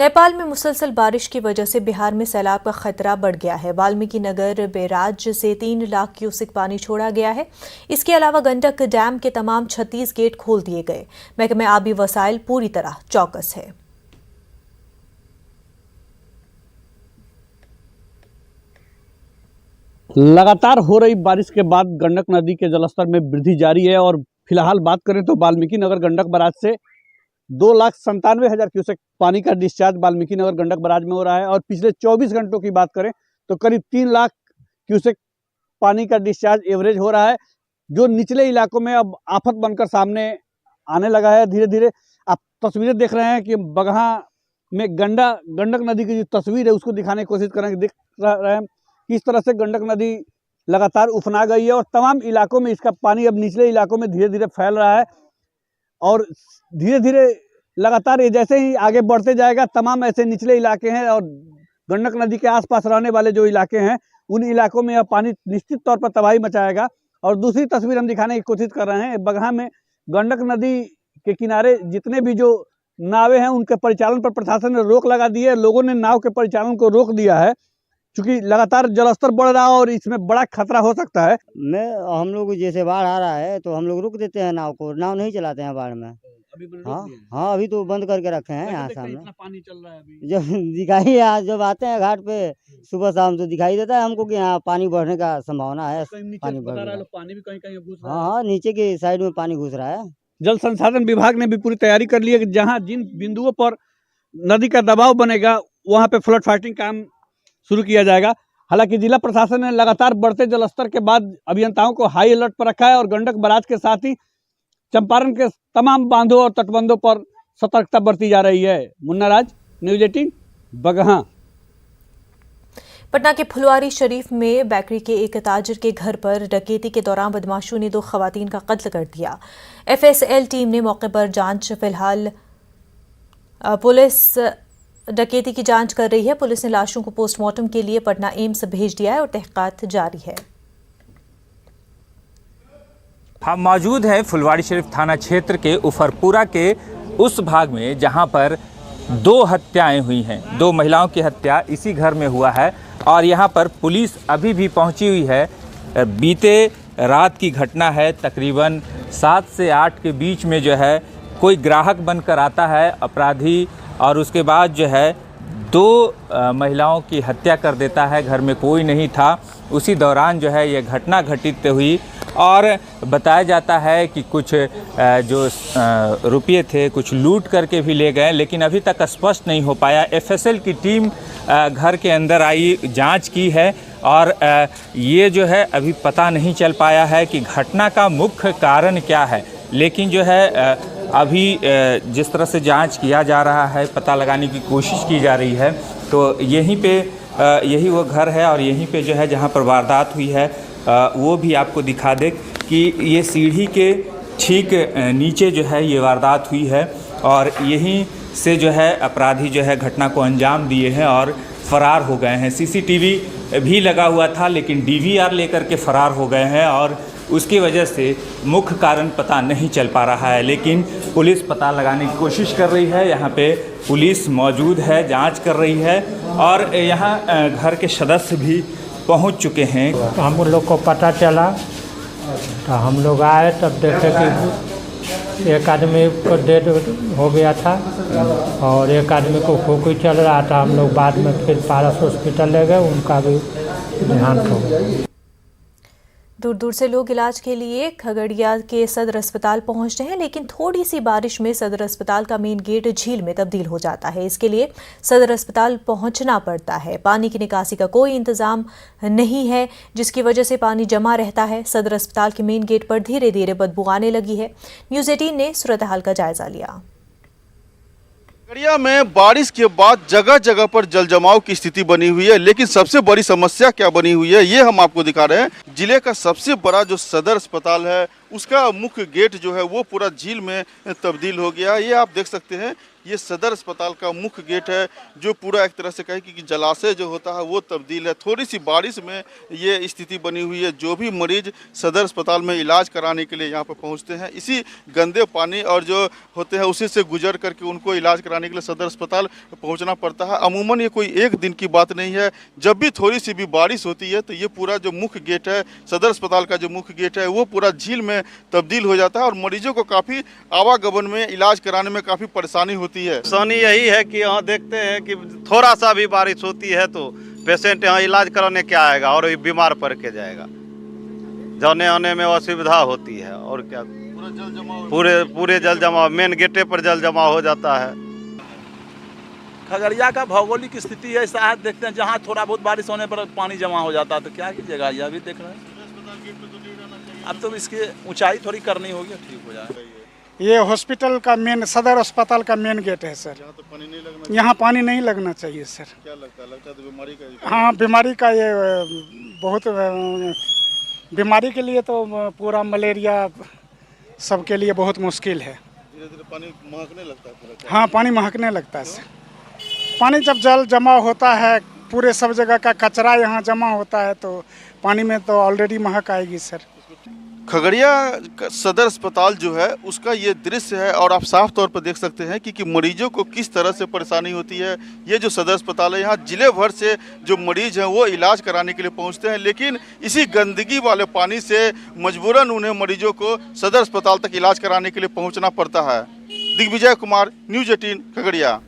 नेपाल में मुसलसल बारिश की वजह से बिहार में सैलाब का खतरा बढ़ गया है। वाल्मीकि नगर बैराज से 3 लाख क्यूसेक पानी छोड़ा गया है। इसके अलावा गंडक डैम के तमाम 36 गेट खोल दिए गए। महकमे आबी वसाइल पूरी तरह चौकस है। लगातार हो रही बारिश के बाद गंडक नदी के जलस्तर में वृद्धि जारी है और फिलहाल बात करें तो वाल्मीकि नगर गंडक बराज से 2,97,000 क्यूसेक पानी का डिस्चार्ज वाल्मीकि नगर गंडक बराज में हो रहा है और पिछले 24 घंटों की बात करें तो करीब 3 लाख क्यूसेक पानी का डिस्चार्ज एवरेज हो रहा है, जो निचले इलाकों में अब आफत बनकर सामने आने लगा है। धीरे धीरे आप तस्वीरें देख रहे हैं कि बगहा में गंडक नदी की जो तस्वीर है उसको दिखाने की कोशिश करेंगे। देख रहे हैं किस तरह से गंडक नदी लगातार उफना गई है और तमाम इलाकों में इसका पानी अब निचले इलाकों में धीरे धीरे फैल रहा है और धीरे धीरे लगातार ये जैसे ही आगे बढ़ते जाएगा तमाम ऐसे निचले इलाके हैं और गंडक नदी के आसपास रहने वाले जो इलाके हैं उन इलाकों में यह पानी निश्चित तौर पर तबाही मचाएगा। और दूसरी तस्वीर हम दिखाने की कोशिश कर रहे हैं, बगहा में गंडक नदी के किनारे जितने भी जो नावें हैं उनके परिचालन पर प्रशासन ने रोक लगा दी है। लोगों ने नाव के परिचालन को रोक दिया है क्योंकि लगातार जलस्तर बढ़ रहा है और इसमें बड़ा खतरा हो सकता है। हम लोग जैसे बाढ़ आ रहा है तो हम लोग रुक देते हैं नाव को, नाव नहीं चलाते हैं बाढ़ में। हाँ, अभी तो बंद करके रखे हैं। यहाँ सामने पानी चल रहा है अभी। जब दिखाई जब आते हैं घाट पे सुबह शाम तो दिखाई देता है हमको कि यहाँ पानी बढ़ने का संभावना है। पानी बढ़ रहा है, पानी भी कहीं घुस रहा है। हाँ, नीचे के साइड में पानी घुस रहा है। जल संसाधन विभाग ने भी पूरी तैयारी कर ली है कि जहाँ जिन बिंदुओं पर नदी का दबाव बनेगा वहाँ पे फ्लड फाइटिंग काम शुरू किया जाएगा। हालांकि जिला प्रशासन ने लगातार बढ़ते जलस्तर के बाद अभियंताओं को हाई अलर्ट पर रखा है और गंडक बराज के साथ ही चंपारण के तमाम बांधों और तटबंधों पर सतर्कता बरती जा रही है। मुन्ना राज, न्यूज़ 18, बगहा। पटना के फुलवारी शरीफ में बेकरी के एक ताजिर के घर पर डकैती के दौरान बदमाशों ने 2 खवातीन का कत्ल कर दिया। FSL टीम ने मौके पर जांच, फिलहाल पुलिस डकैती की जांच कर रही है। पुलिस ने लाशों को पोस्टमार्टम के लिए पटना एम्स भेज दिया है और तहकीकात जारी है। हम मौजूद हैं फुलवारी शरीफ थाना क्षेत्र के उफरपुरा के उस भाग में जहां पर 2 हत्याएं हुई हैं। 2 महिलाओं की हत्या इसी घर में हुआ है और यहां पर पुलिस अभी भी पहुंची हुई है। बीते रात की घटना है, तकरीबन 7 से 8 के बीच में जो है कोई ग्राहक बनकर आता है अपराधी और उसके बाद जो है 2 महिलाओं की हत्या कर देता है। घर में कोई नहीं था। उसी दौरान जो है ये घटना घटित हुई और बताया जाता है कि कुछ जो रुपये थे कुछ लूट करके भी ले गए, लेकिन अभी तक स्पष्ट नहीं हो पाया। FSL की टीम घर के अंदर आई, जांच की है और ये जो है अभी पता नहीं चल पाया है कि घटना का मुख्य कारण क्या है। लेकिन जो है अभी जिस तरह से जांच किया जा रहा है, पता लगाने की कोशिश की जा रही है, तो यहीं पे यही वो घर है और यहीं पे जो है जहां पर वारदात हुई है वो भी आपको दिखा दे कि ये सीढ़ी के ठीक नीचे जो है ये वारदात हुई है और यहीं से जो है अपराधी जो है घटना को अंजाम दिए हैं और फरार हो गए हैं। CCTV भी लगा हुआ था लेकिन DVR लेकर के फरार हो गए हैं और उसकी वजह से मुख्य कारण पता नहीं चल पा रहा है। लेकिन पुलिस पता लगाने की कोशिश कर रही है। यहाँ पे पुलिस मौजूद है, जांच कर रही है और यहाँ घर के सदस्य भी पहुँच चुके हैं। तो हम लोग को पता चला तो हम लोग आए, तब देखे कि एक आदमी को डेड हो गया था और एक आदमी को खोखी चल रहा था। हम लोग बाद में फिर पारस हॉस्पिटल ले गए, उनका भी देहांत हो गया। दूर दूर से लोग इलाज के लिए खगड़िया के सदर अस्पताल पहुंचते हैं, लेकिन थोड़ी सी बारिश में सदर अस्पताल का मेन गेट झील में तब्दील हो जाता है। इसके लिए सदर अस्पताल पहुंचना पड़ता है। पानी की निकासी का कोई इंतजाम नहीं है, जिसकी वजह से पानी जमा रहता है। सदर अस्पताल के मेन गेट पर धीरे धीरे बदबू आने लगी है। न्यूज़ 18 ने सूरत हाल का जायजा लिया। खगड़िया में बारिश के बाद जगह जगह पर जल जमाव की स्थिति बनी हुई है, लेकिन सबसे बड़ी समस्या क्या बनी हुई है ये हम आपको दिखा रहे हैं। जिले का सबसे बड़ा जो सदर अस्पताल है उसका मुख्य गेट जो है वो पूरा झील में तब्दील हो गया। ये आप देख सकते हैं, ये सदर अस्पताल का मुख्य गेट है जो पूरा एक तरह से कहे कि जलाशय जो होता है वो तब्दील है। थोड़ी सी बारिश में ये स्थिति बनी हुई है। जो भी मरीज सदर अस्पताल में इलाज कराने के लिए यहाँ पर पहुँचते हैं, इसी गंदे पानी और जो होते हैं उसी से गुजर करके उनको इलाज कराने के लिए सदर अस्पताल पहुँचना पड़ता है। अमूमन ये कोई एक दिन की बात नहीं है, जब भी थोड़ी सी भी बारिश होती है तो ये पूरा जो मुख्य गेट है, सदर अस्पताल का जो मुख्य गेट है वो पूरा झील में तब्दील हो जाता है और मरीजों को काफ़ी आवागमन में इलाज कराने में काफ़ी परेशानी होती है। परेशानी यही है कि यहाँ देखते हैं कि थोड़ा सा भी बारिश होती है तो पेशेंट यहाँ इलाज कराने क्या आएगा और बीमार पड़ के जाएगा। जाने आने में असुविधा होती है और क्या, पूरे जल जमाव मेन गेटे पर जल जमाव हो जाता है। खगड़िया का भौगोलिक स्थिति ऐसा है, देखते हैं जहाँ थोड़ा बहुत बारिश होने पर पानी जमा हो जाता है तो क्या कीजिएगा, यह भी देख रहे हैं। अब तो इसकी ऊंचाई थोड़ी करनी होगी, ठीक हो जाए। ये हॉस्पिटल का मेन, सदर अस्पताल का मेन गेट है सर। यहाँ पानी नहीं लगना चाहिए सर। क्या लगता है तो बीमारी का? हाँ, बीमारी का ये बहुत बीमारी के लिए तो पूरा मलेरिया सबके लिए बहुत मुश्किल है। धीरे धीरे पानी महकने लगता है पूरा। हाँ, पानी महकने लगता है सर। पानी जब जल जमा होता है, पूरे सब जगह का कचरा यहाँ जमा होता है तो पानी में तो ऑलरेडी महक आएगी सर। खगड़िया सदर अस्पताल जो है उसका ये दृश्य है और आप साफ तौर पर देख सकते हैं कि मरीजों को किस तरह से परेशानी होती है। ये जो सदर अस्पताल है, यहाँ जिले भर से जो मरीज हैं वो इलाज कराने के लिए पहुँचते हैं, लेकिन इसी गंदगी वाले पानी से मजबूरन उन्हें मरीजों को सदर अस्पताल तक इलाज कराने के लिए पहुँचना पड़ता है। दिग्विजय कुमार, न्यूज़ 18 खगड़िया।